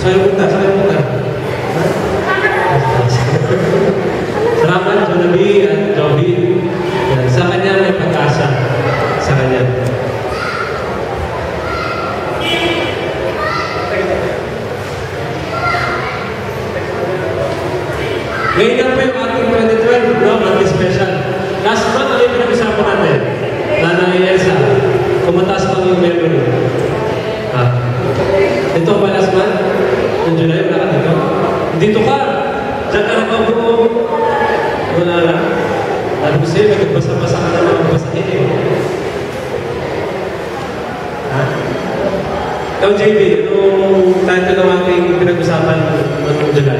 Saan punta? Salamat, Jonabi at Joby. Sa kanya may pag-asa. Sa kanya. Ngayon na po yung ating 2012, no? Monthly special. Last month, ano yung pinag-usapan natin? Nanay Elsa. Kumataas pa yung memory. Ito ba last month? Noong July, wala ka dito? Dito ka! Diyan ka nakabro. Wala lang. Alam ko sa'yo, nagbasa-basa ka na magbasahin eh. Ikaw, JB, anong title ng ating pinag-usapan noong July?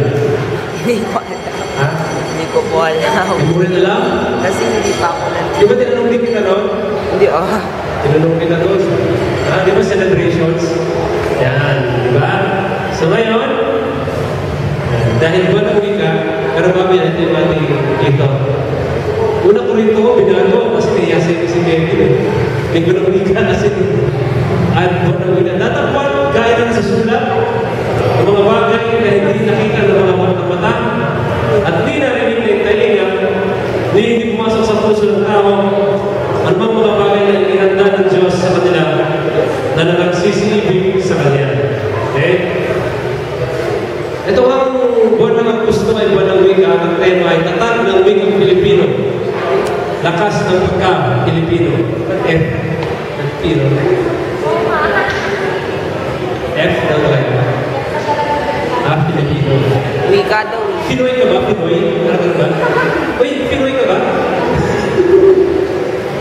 Hindi ko alam. Ha? Hindi ko po alam. Hindi mo rin alam? Kasi hindi pa ako nandito. Di ba tinanong din kita noon? Hindi, Tinanong kita doon. Di ba celebrations? Yan, di ba? So ngayon, dahil buwan ng wika, pero babi natin yung ating dito. Una ko rin ito, binago kasi niyasin ko si Kevin. May gulong wika kasi. At buwan ng wika. Tatapwan, gaya na sa sulat, ang mga bagay na hindi nakita ng mga mata at di narinig na yung talinga, hindi pumasok sa puso ng tao, ano bang mga bagay na inihanda ng Diyos sa kanila na nagsisilibig sa Kanya. Okay? Ito ang buwan ng Agosto ay buwan ng wika. Ang tema ay tatag ng wikang Pilipino. Lakas ng pagka-Pilipino. F. Pilipino. F na tayo. Pilipino. wika daw. Pinoy ka ba? Pinoy? Aragan ba? Uy, Pinoy ka ba?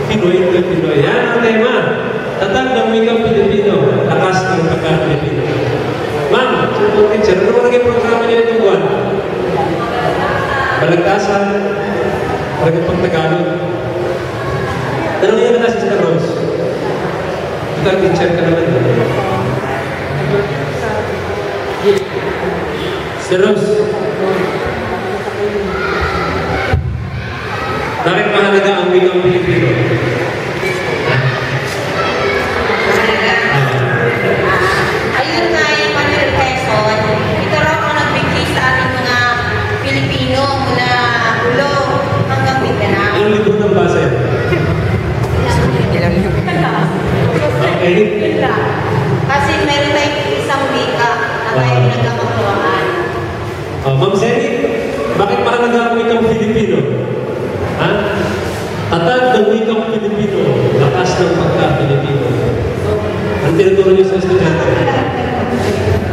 Pinoy. Yan ang tema. Tatag ng wikang Pilipino. Lakas ng pagka-Pilipino. Ma'am, teacher, ano mo naging programa niyo itong buwan? Balagtasan. Parang pag-Tagalog. Tanong niyo na si Rose. Ikaw, teacher ka naman. Si Rose. Bakit mahalaga ang wikang Pilipino? Ayun nga yung Manuel Quezon. Ito raw ang nagbigay sa ating mga Pilipino mula ulo hanggang Mindanao. Anong libro ng basa yan? Ilang yun. Okay. Kasi meron tayong isang wika na tayo nagkakatuwaan. Ma'am Sally, bakit mahalaga ang wikang Pilipino? Ha? Tatag ng wikang Pilipino, lakas ng pagka-Pilipino. Ang tinuturo niyo sa estudyante?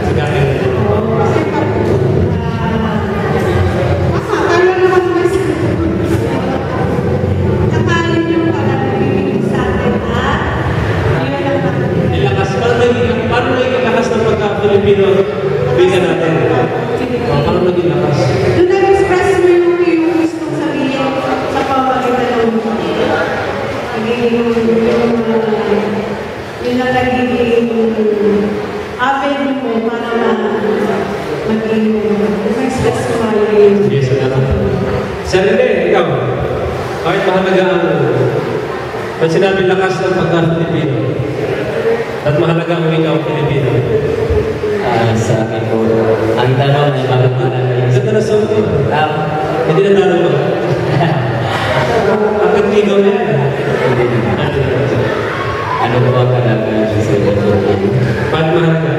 Sige. Ilakas, paano naging lakas ng pagka-Pilipino wika natin? Paano naging lakas? Doon nag-express mo yung gustong sabihin sa pamamagitan ng yun ang nagiging avenue mo para maging express mo yung Yes, salamat. Sarili, ikaw. Bakit mahalaga ang pag sinabi lakas ng pagka-Pilipino? At mahalaga ang wikang Pilipino? Sa akin po, ang tanong ay bakit mahalaga yung Ganda na sound ko. Hindi na tanong ba? Ang katigaw na yan. ano po ang kalagayan sa Pilipino? Bakit mahalaga?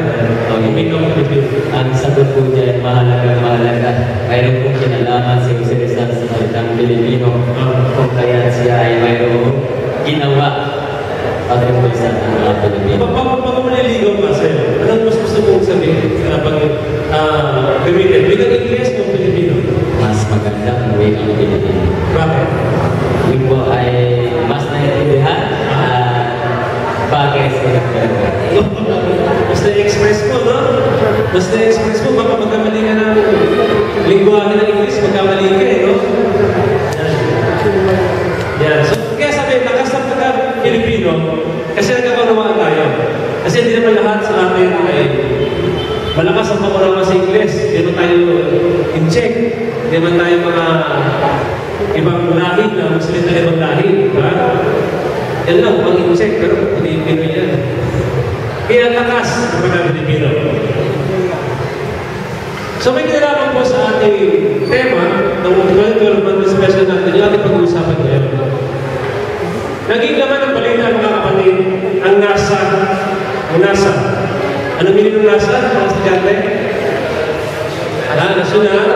Ang wikang Pilipino. Ang sagot po dyan, mahalaga. Mayroon pong kinalaman si Jose Rizal sa salitang Pilipino kung kaya siya ay mayroong ginawa para po sa mga Pilipino. Pag maliligaw pa sa'yo, anong mas gusto mong sabihin? Gamitin, wikang Ingles o Pilipino? Mas maganda ang wikang Pilipino. Bakit? Yun po ay mas naiintindihan bagay sa Mas na-express mo, no? Mas na-express mo, baka magkamali ka ng lingwahe ng English, magkamali ka eh, no? Yan. So, kaya sabi, lakas ng pagka-Pilipino, kasi nagkakaunawaan tayo. Kasi hindi naman lahat sa atin ay malakas ang pag-unawa sa English. Hindi naman tayo in-check. Hindi naman tayo mga ibang lahi na magsalita ng ibang lahi. Diba? Yan lang, pag in-check, pero Pilipino yan. Kaya lakas ng pagka-Pilipino. So may kinalaman po sa ating tema ng 12-month special natin yung ating pag-uusapan ngayon. Naging laman ng balita mga kapatid, ang NASA. Ang NASA. Ano meaning ng NASA? Mga estudyante? National?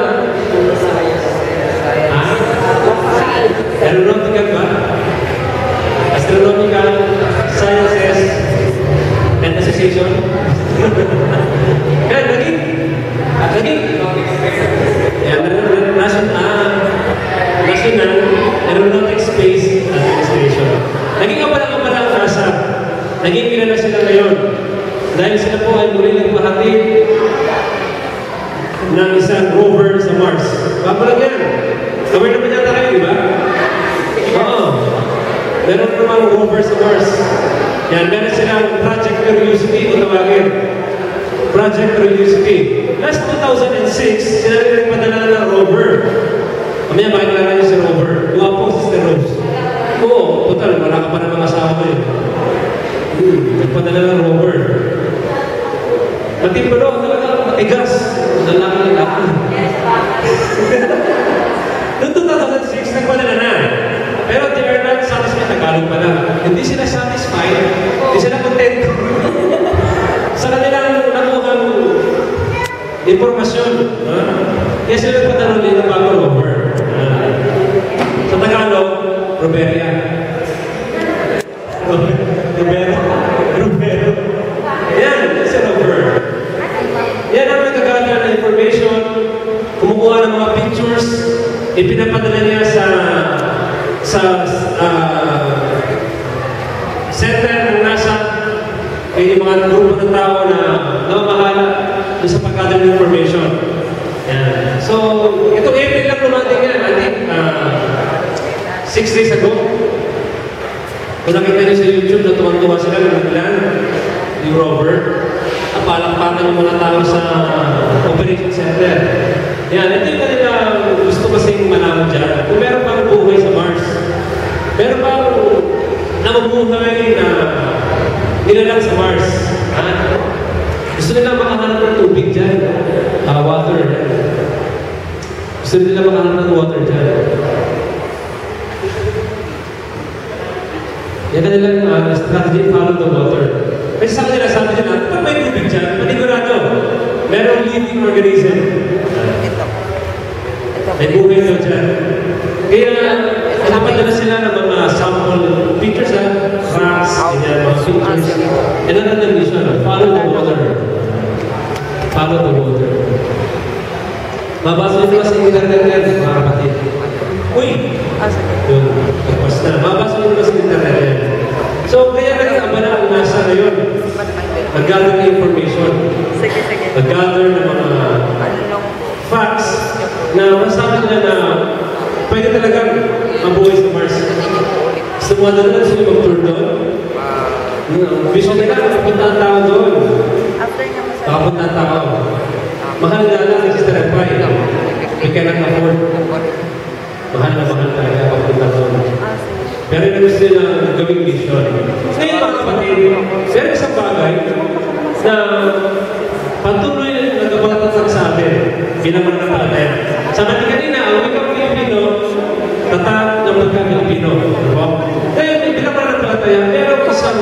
Aeronautical ba? Astronomical Sciences and Association? Kaya naging National Aeronautic Space Administration. Naging kapala-kapala ang NASA. Naging kilala sila ngayon. Dahil sila po ay muli nagpahatid ng isang rover sa Mars. Papalag yan. Aware naman yata kayo, di ba? Oo. Meron namang rover sa Mars. Yan, meron silang Project Curiosity kung tawagin. Project Curiosity. Last 2006, sila rin nagpadala ng rover. Mamaya makikilala niyo si rover. Guwapo, Sister Rose. Oo, total, wala ka pa ng mga asawa eh. Nagpadala ng rover. Matipulo, talaga, matigas. Lalaki. Noong 2006, nagpadala na. Pero they are not satisfied. Tagalog pa lang. Hindi sila satisfied. Hindi sila content. Sa kanilang nakuhang informasyon. Kaya sila nagpadala ulit ng bago rover. Sa Tagalog, Roberia. Robero. Yan, si rover. Yan ang nagkagana ng information, kumukuha ng mga pictures, ipinapadala niya sa center ng NASA, may mga grupo ng tao na namamahala doon sa pagkadala ng information. Yan. So, itong April lang lumating yan, I think 6 days ago. Kung nakita niyo sa YouTube, natuwang-tuwa sila ng plan, yung rover. Napalakpakan yung mga tao sa operation center. Yan, ito yung kanila gusto kasing malaman dyan. Kung meron pang buhay sa Mars, meron pang namubuhay na nilalang sa Mars. Gusto nila makahanap ng tubig dyan. Water. Gusto nila makahanap ng water dyan. Yan kanilang strategy, follow the water. Kasi sa kanila, sabi nila, pag may tubig dyan, panigurado, merong living organism. May buhay daw dyan. Kaya, napadala sila ng mga sample pictures, rocks, mga pictures. Yan ang kanilang mission, follow the water. Follow the water. Mabasa nyo sa internet yan, mga kapatid. Uy! Yun, tapos na. Mabasa nyo sa internet yan. So, kaya nag-abala ang NASA ngayon. Mag-gather ng information. Mag-gather ng mga facts na masabi nila na pwede talagang mabuhay sa Mars. Gusto mo na sila mag-tour doon. Vision nila, makapunta ang tao doon. Makapunta ang tao. Mahal na lang, Sister Empire. We cannot afford. Mahal na mahal talaga makapunta doon. Pero na gusto nila gawing mission. Ngayon mga kapatid, pero isang bagay na patuloy na nagkabalatang sa atin bilang mga napalataya. Sabi natin kanina, ang wikang Pilipino, tatag ng pagka-Pilipino. Ngayon, bilang mga napalataya, meron isang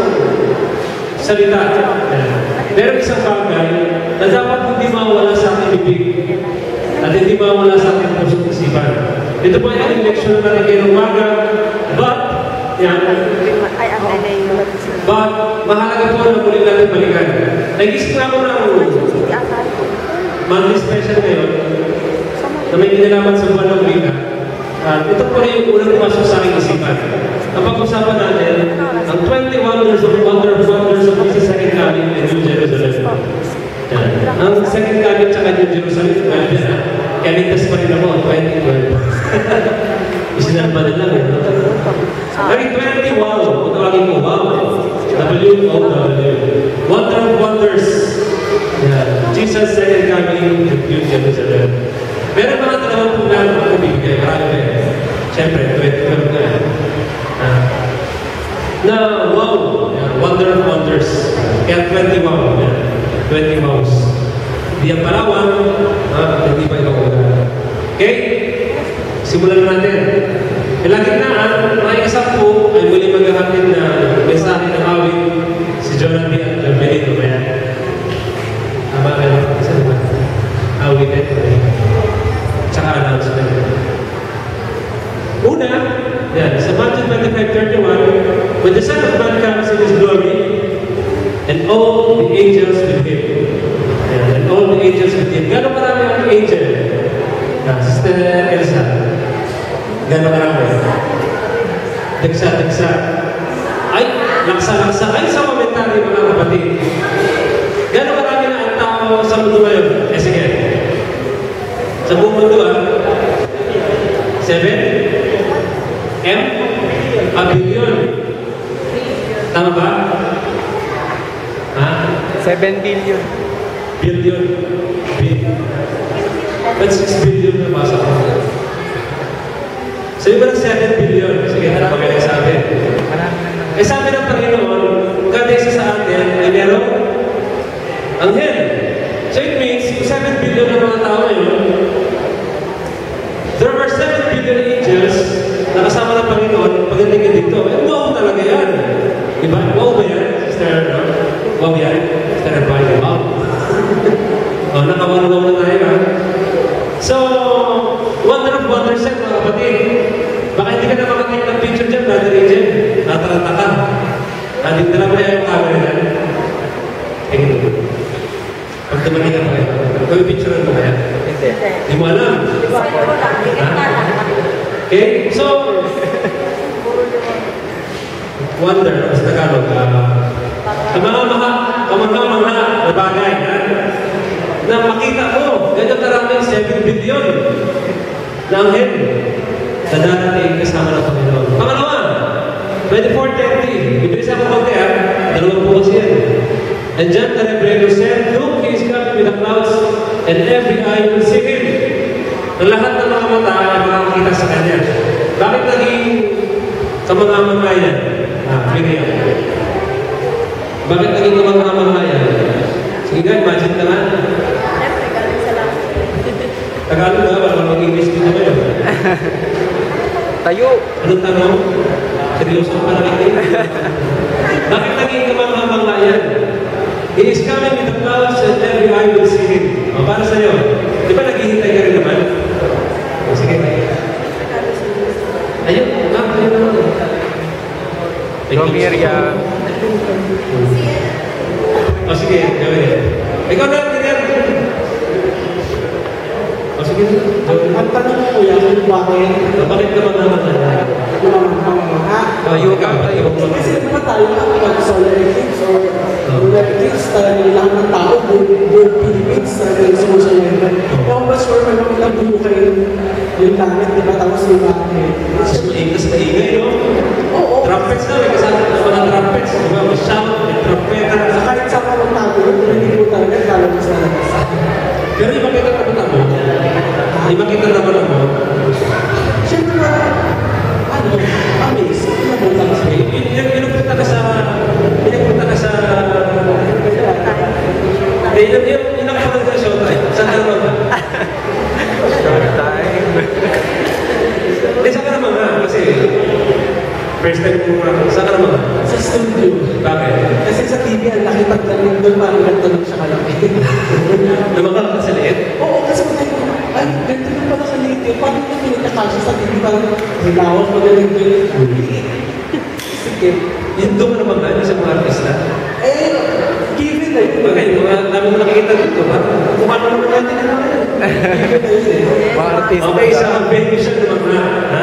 salita. Meron isang bagay na dapat hindi mawala sa ating bibig at hindi mawala sa ating puso't isipan. Ito po ay leksyon na rin umaga, but mahalaga po na muli natin balikan. Nag-isip nga ako ng monthly special ngayon na may kinalaman sa buwan ng wika. Ito po rin yung unang pumasok sa aking isipan. Ang pag-usapan natin, ang 20 wonders of Jesus' second coming in New Jerusalem. Ang second coming sa New Jerusalem, kaya ligtas pa rin ako, 2012. Isinarba na lang eh. Naging 20, wow. Kung tawagin mo, wow. W-O-W. Wonder of Wonders. Yeah. Jesus second coming in New Jerusalem. Meron mga dalawang programa ako bibigay. Marami ba eh. Siyempre, 2012 na. Na wow. Yeah. Wonder of Wonders. Kaya 20 wow. Yeah. 20 wows. Hindi ang Palawan, hindi pa ibang lugar. Okay? Simulan natin. Kalagitnaan, mga isang-po ay muli maghahatid na mensahe ng awit si Jonathan at John Benito. Kaya, tama kayo. Isa naman. Awit ito. Tsaka announcement. Una, yan, sa Matthew 25:31, when the Son of Man comes in His glory, and all the angels with Him. Yan, and all the angels with Him. Gano'ng marami ang angel? Sister Elsa. Gano'ng marami? Dagsa. Ay, laksa. Ay, sa komentary mga kapatid. Gano'ng marami na ang tao sa mundo ngayon? Sige. Sa buong mundo 7? M? A billion. Tama ba? 7 billion. Billion. Ba't 6 billion na basa ko? Sabi ba ng 7 billion? Sige, ano magaling sabi? Sabi ng Panginoon, kada isa sa atin ay merong anghel. So it means, 7 billion na mga tao ngayon, there are 7 billion angels na kasama ng Panginoon pagdating dito. Wow talaga yan. Diba? Wow ba yan? Sister, no? Wow yan? Sister, wow. Nakawaw na tayo, ha? So, wonder of wonders yan, mga kapatid. Baka hindi ka na makakita ng picture dyan, Brother Agent. Nataranta ka. Dala mo na yung camera na. Tingin mo. Pag tumali ka pa kayo, kung picture mo kaya? Hindi mo alam. Okay? So, wonder, sa Tagalog, kamangha na bagay, na makita ko, ganyan karaming 7 billion na anghel na darating kasama ng Panginoon. Pangalawa, 24:30. Ibilis ako konti, dalawang po kasi yan. And John the Revelator said, "Look, He is coming with the clouds, and every eye will see Him." Ang lahat ng mga mata ay makakakita sa Kanya. Bakit naging kamangha-mangha yan? Bigyan. Bakit naging kamangha-mangha yan? Sige nga, imagine ka nga. Tagalog ba? Parang mag-English din naman yun. Tayo. Anong tanong? Seryoso ka lang ito. Bakit naging kamangha-mangha yan? He is coming with the clouds and every eye will see Him. Para sa'yo. Di ba naghihintay ka rin naman? Sige. Ayun. Ayun naman. Romeria. Sige. Gawin. Ikaw na, Peter. Sige. Ang tanong ko yan, Bakit naman na? Tayo ka. Kasi di ba tayo pag solar eclipse or lunar eclipse, talagang lahat ng tao, buong Philippines, talagang social event. Kung ba sure, may mga ilang buhay yung langit, di ba? Tapos yung Mas maingay, no? Oo. Trumpets na, may kasama ng mga trumpets. Diba? Masyam, may trumpeta. Kahit sa mga tago, hindi ko talaga lalabas na labas. Pero yung makita naman mo, yung makita naman mo, Siyempre ba, amazing. Pinapunta ka sa pinupunta ka sa, yun ang pagod na showtime. Saan ka naman ba? Showtime. Saan ka naman ba? Kasi, first time mo nga, saan ka naman ba? sa studio. Bakit? Kasi sa TV, ang laki pagdating doon, parang ganito lang siya kalaki. Namakal ka sa liit? Oo, kasi ko, ay, ganito lang pala kaliit yun. Paano yung pinagkakasya sa TV, parang hilawak mo galing doon. Sige. Yun doon ka naman ba? Sa mga artista? Given na yun. Bakit? Dami mo nakikita dito, ba? Mukha mo naman natin na naman. Given na yun eh. Mga artista. Okay, sa venue siya naman na, ha?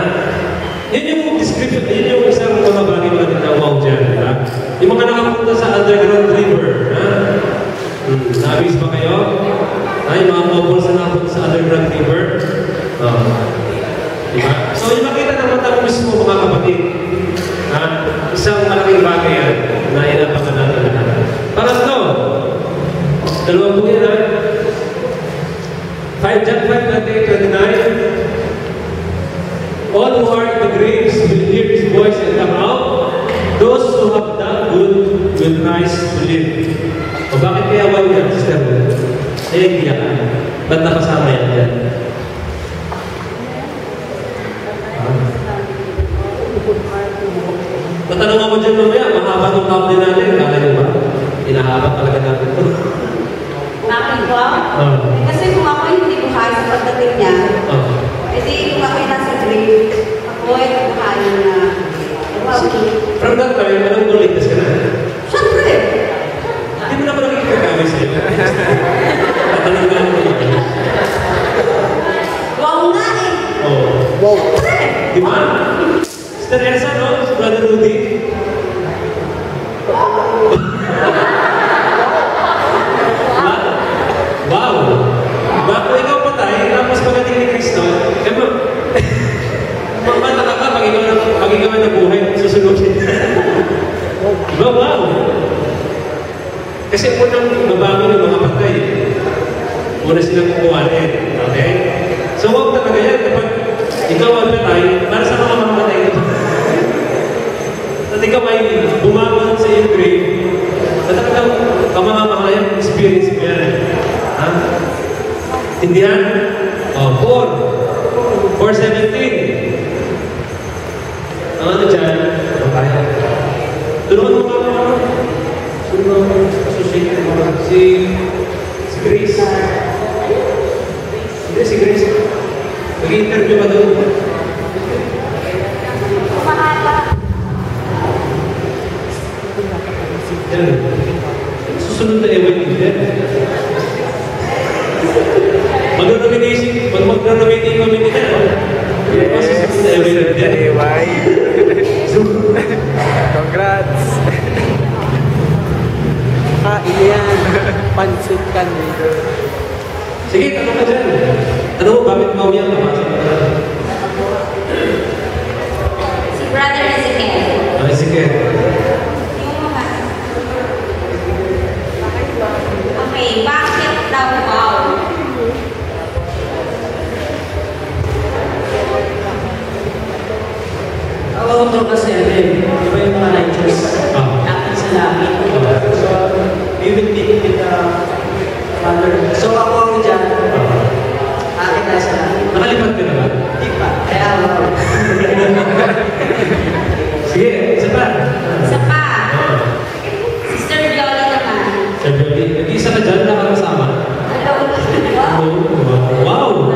Yun yung description, yun yung isang mga bagay natin na wow dyan, ha? Yung mga nakapunta sa underground river, ha? Nabis ba kayo? Yung mga couples na nakapunta sa underground river? Diba? So, yung makita ng mata mo mismo, mga kapatid, ha? Isang malaking bagay yan na inapakan natin lahat. Pangatlo, dalawang po yan, ha? John 5:29. All who are in the graves will hear His voice and come out. Those who have done good will rise to live. O bakit kaya wala yan, Sister? Naiiyak ka. Ba't nakasama yan dyan? Tatanong ako dyan mamaya, mahaba itong country natin. Kala nyo ba? Hinahaba talaga natin ito. Bakit ko? Kasi kung ako hindi buhay sa pagdating niya, edi kung ako nasa grave, ako ay buhay na. From that time, alam mo, ligtas ka na. Siyempre! Hindi mo na ba nakikipagkawin sa'yo? Tatanong ka lang naman. Wow nga eh! Wow. Siyempre! Di ba? Sister Elsa, no? Brother Rudy. Wow! Diba? Kung ikaw patay, tapos pagdating ni Kristo, magmata ka pag ikaw na buhay, susunugin. Diba? Wow! Kasi unang nabangon ng mga patay. Una silang kukuhanin. Okay? So, huwag talaga yan. Kapag ikaw ang patay, para sa mga mamatay ito. At ikaw ay bumangon sa iyong grave, at talagang kamamamahayan experience mo yan. Ha? Indihan? 4:17. Ang ano dyan? Tulungan mo ba ano? Tulungan mo associate mo si Grace. Hindi, si Grace. Nag-interview ba doon? Yan. Susunod na event din. Mag-nominating kami nila. Susunod na event din. Congrats! Yan. Pansit ka nito. Sige, tanong ka dyan. Tanong mo, bakit mo yan? Si Brother Ezekiel. Sige. Okay, bakit daw wow? Ako kasi iba yung mga lectures natin sa langit. So, we will meet with the Father. So, ako dyan, akin na sa langit. Nakalipad ka na ba? Di pa. Kaya ako. Sige, isa pa. Isa pa. Sister Viola naman. Sir Jody, nag-iisa ka dyan, nakakasama. Wow!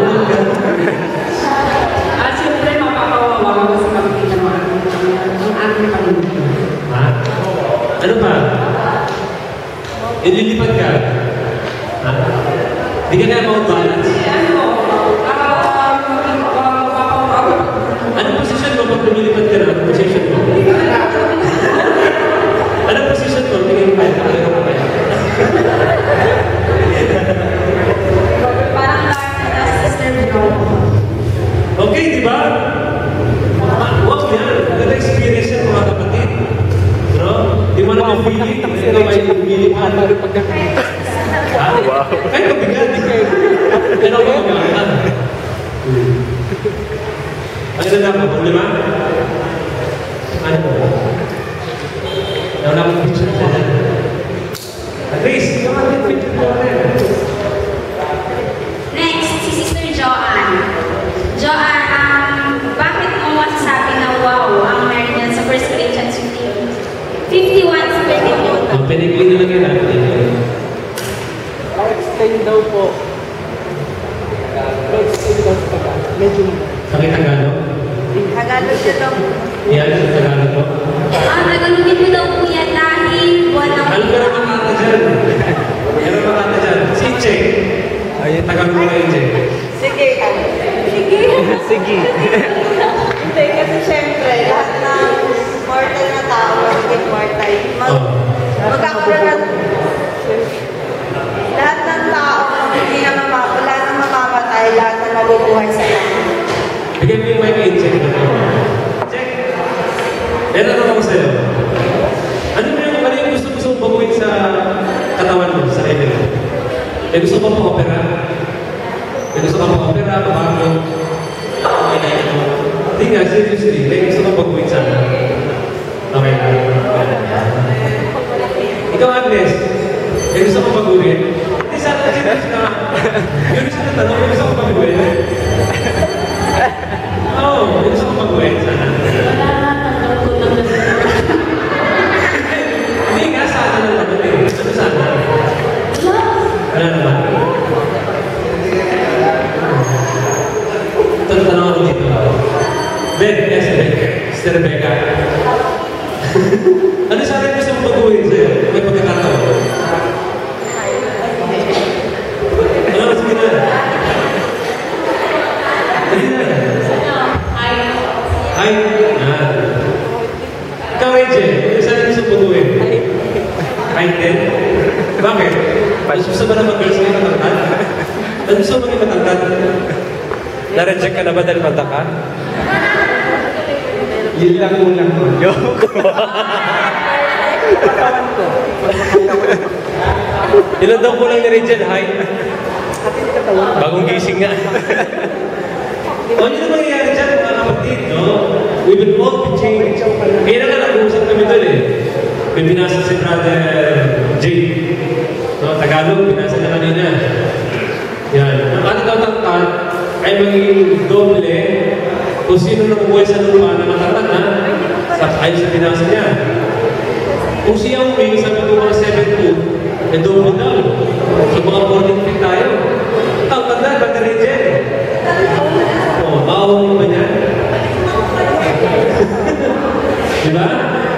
At siyempre, mapapawawa kasi makikita mo ang ating Panginoon. Ha? Ano pa? Ililipad ka? Ha? Hindi ka na Mount Balance. Anong posisyon mo pag lumilipad ka na? Anong posisyon mo? Anong posisyon mo? Tingin mo kayo. Parang na Sister Viola. Okay, di ba? Huwag yan. Ganda experience yan, mga kapatid. No? Di mo na feeling na ikaw ay lumilipad. Wow. Ay, kabigat. Ano ba mga ano na lang, problema? Ano ba? Wala akong picture ko. At least, ikaw natin picture ko rin. Next, si Sister Joanne. Joanne, bakit mo masasabi na wow ang meron niyan sa 1 Corinthians 51 sa 32? Ang pinigli na lang yun natin. Explain daw po. Explain daw po. Medyo Pakita Tagalog? Tagalog siya daw. Yan, sa Tagalog ko. Tagalogin mo daw po yan dahil walang... Ano ka naman kata dyan? Ano ba kata dyan? Si Che. Ayun, Tagalog mo kayo, Che. Sige. Sige. Sige. Hindi, kasi syempre, lahat ng mortal na tao, magiging mortal. Magkakaroon lahat ng tao, hindi na wala nang mamamatay, lahat na mabubuhay sa langit. Bigyan mo yung mic kay Che. Check. Meron ako sa'yo. Ano yung gusto mong baguhin sa katawan mo, sa level mo? May gusto ko pa-opera? May gusto ka pa-opera, pabago? Hindi nga, seriously. May gusto kong baguhin sana. Okay na. Ikaw, Agnes, may gusto kong baguhin? Hindi sana, serious na Yun isa na tanong, yung gusto ko mag-win. Oo, yung gusto ko mag-win. Sana. Hindi nga, sana na naman eh. Gusto ko sana. Wala naman. Tanong ako dito. Ben, yes, Ben. Sister Rebecca. Ano sabi mo sa pag-uwin sa'yo? May pagkakataon. Ano, sige na. Sige na. Hi. Ikaw, Rachel, ano sabi mo sa pag-uwin? Hi, din. Bakit? Gusto ba na mag-girls kayo matangkad? Gusto mo maging matangkad? Na-reject ka na ba dahil mata ka? Yun lang ulang ko. Joke. Katawan ko. Ilan daw kulang ni Rachel? Hi. Bagong gising nga. O, yun ang mangyayari dyan, mga kapatid, no? We will all be changed. Kaya na nga, nag-uusap kami doon eh. May binasa si Brother Jay. No, Tagalog, binasa na kanina. Yan. Ang ating tangkad ay magiging doble kung sino namubuhay sa lupa na matangkad na ayon sa binasa niya. Kung siya uming sa mga 7-2, eh doble daw. So mga 14 tayo. Tangkad na, Brother Rachel. Maawa mo ba niya? Diba?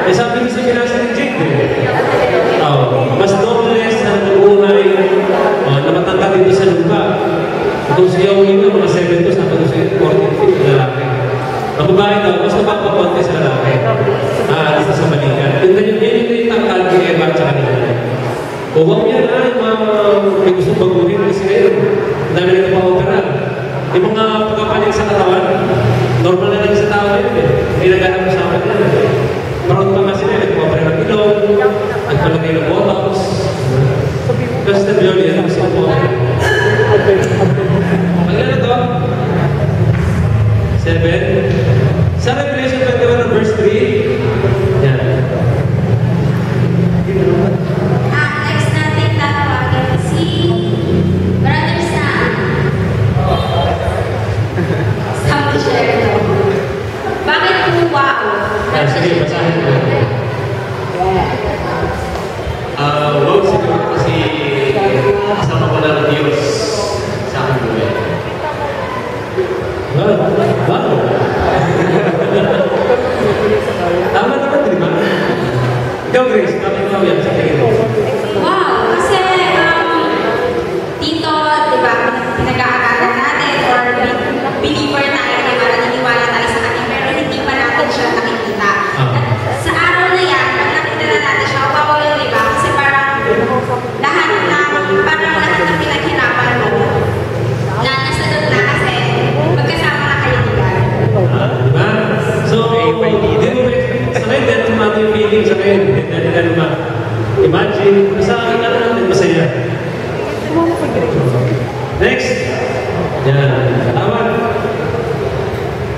Eh sabi niya sa binasa ni Jake eh. Mas dobles na nabuhay na matangkad dito sa lupa. Kung siya uming ng mga 7-2, sabi ko siya 14 feet na lalaki. Ang babae daw, mas napapapunti sa lalaki. Aalis na sa balikan. Yun yung tangkad ni Eva at sa kanila. Huwag yan may gustong baguhin kasi ngayon. Dami na pa-opera. Yung mga pagkapalit sa katawan, normal na lang sa tao yun eh. Hindi naghanap sa akin yan. Proud pa nga sila, nagpapare ng ilong, nagpalagay ng botox. Kasi na biyoli yan, kasi po. Magkano to? 7. Sa Revelation 21 verse 3, yan. Next natin tatawagin si Brother Sam. Sam Michelle. Bakit po wow? Sige, basahin ko. Wow, siguro kasi kasama ko lang ng Diyos sa aking buhay. Wow! Tama naman, di ba? Ikaw, Grace, bakit ikaw yan sa tingin mo? Wow! Kasi, dito, di ba, pinag-aaralan natin or believer tayo, di ba, naniniwala tayo sa kanya, pero hindi pa natin siya nakikita. Sa araw na yan, pag nakita na natin siya, wow yun, di ba? Kasi parang lahat ng pinaghirapan mo, na nasunod na kasi magkasama na kayo, di ba? Diba? So, sa ngayon, dahil tumati yung feeling sa ngayon, dahil imagine, sa akin na natin masaya. Next! Yan. Tawag.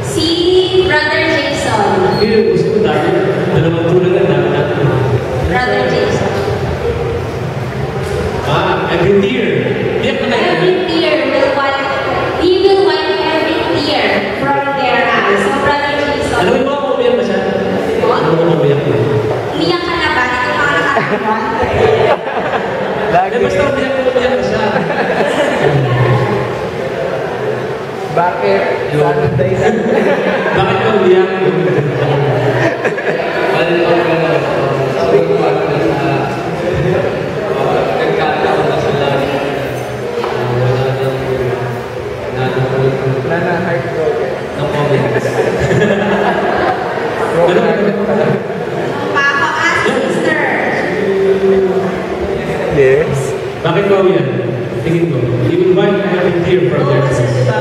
Si Brother Jason. Hindi, gusto ko dahil dalawang tulad na natin. Brother Jason. Every tear. Iyak na kayo. Every tear he will wipe every tear from their eyes. So, Brother Jason. Alam mo ba kung umiyak ba siya? Alam mo kung umiyak ba? Umiyak ka na ba? Ito mga nakatawa. Basta umiyak na siya. Bakit? Saturday na. Bakit ka umiyak? Nagkataon na sila. Wala na, heartbroken. No comments. Papa as sister. Yes. Bakit ba umiyak? Tingin mo. You will wipe every tear from Oo, their kasi eyes. diba,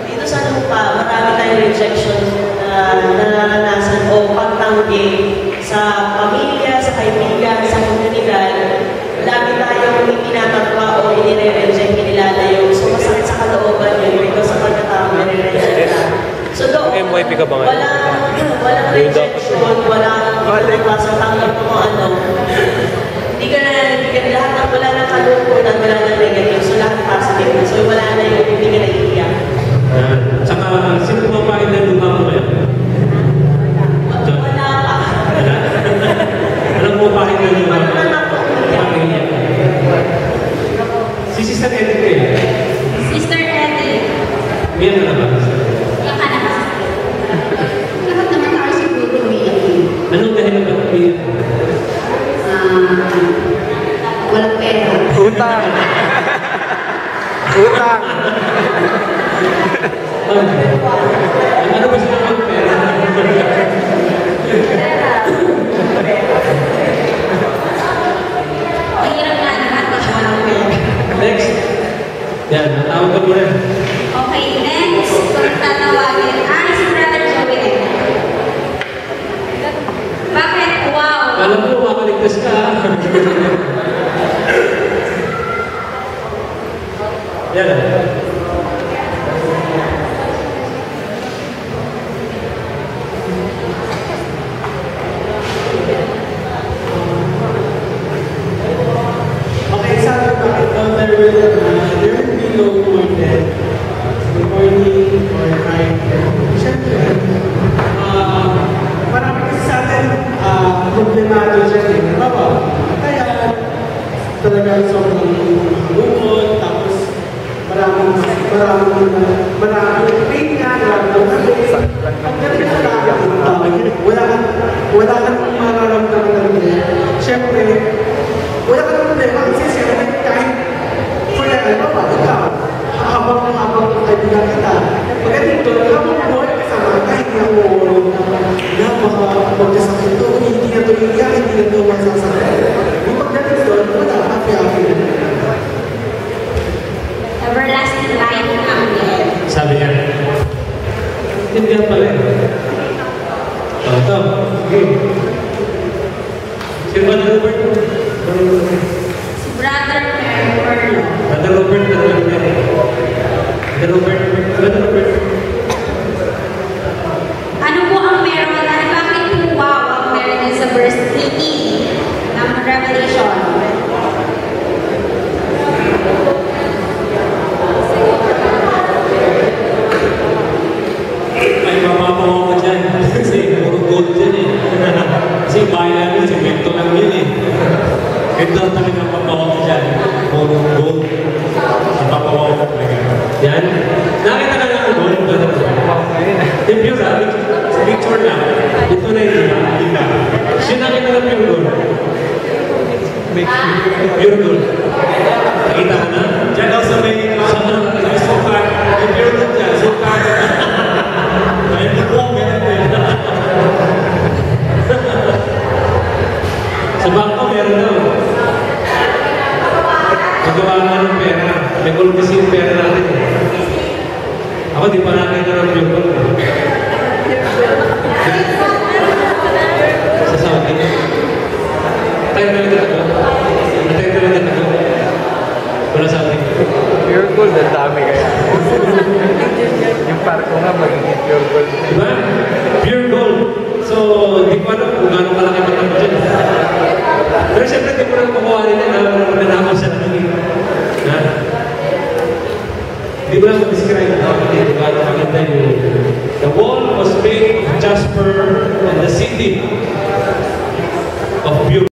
dito sa lupa, marami tayong rejection na naranasan o pagtanggi sa pamilya, sa kaibigan, sa komunidad. Dami tayong tinatagpa o inire-reject, inilalayo. So, masakit sa kalooban yun because sa pagkatao nire-reject ka. So, doon, MYP ka ba ngayon? walang rejection, walang klaseng tanggap mo ano. Hindi ka na, lahat ng wala ng kalungkutan, wala ng negative. So, lahat positive na lang. Ano ba sila ng pera? Mahirap nga naman pag walang pera. Next. Yan, natawag ka muna. Okay, next. Kung tatawagin, si Brother Joel. Bakit? Wow! Alam mo, makaligtas ka. Yan. Okay, sabi bakit daw there will be no more death, morning or night. Siyempre, marami kasi sa atin problemado dyan eh. Kaya talagang sobrang lungkot, tapos maraming pain nga, maraming ang galing na tao. Wala kang mararamdaman ng ganyan. Siyempre, wala ka ng problema kasi siyempre kahit forever ba, ikaw, habang kaibigan kita, pagdating doon, habang buhay kasama ka, hindi ako baka magkasakit to, hindi na to iiyak, hindi na to masasakit. Yung pagdating doon, wala, happy-happy. Everlasting life ang dead. Sabi niya. Hindi yan pala. Ito. Okay. Si Brother Robert. Si Brother Perlo. Brother Robert. Brother Robert. Ano po ang meron at bakit po wow ang meron sa verse 18 ng Revelation? Ay, mamapawa ko dyan. Kasi puro gold dyan eh. Kasi bahay namin, semento lang yun eh. Ito ang talagang mapawa ko dyan. Puro gold. Mapapawa ko talaga. Yan. Nakita ka lang ang gold. Yung pure ha, sa picture lang. Ito na yun. Siya nakita lang pure gold. Pure gold. Nakita ka na? Diyan daw sa may sukat. May pure gold dyan. Sukat. Ay, buong ganun din. Sa bangko, meron daw. Magawa nga ng pera. May gold kasi yung pera natin. Ako, di pa nakita ng yung gold. Sa Saudi. Tayo talaga ako. Tayo talaga ako. Wala sa atin. Pure gold, ang dami kaya. Yung parko nga, magiging pure gold. Diba?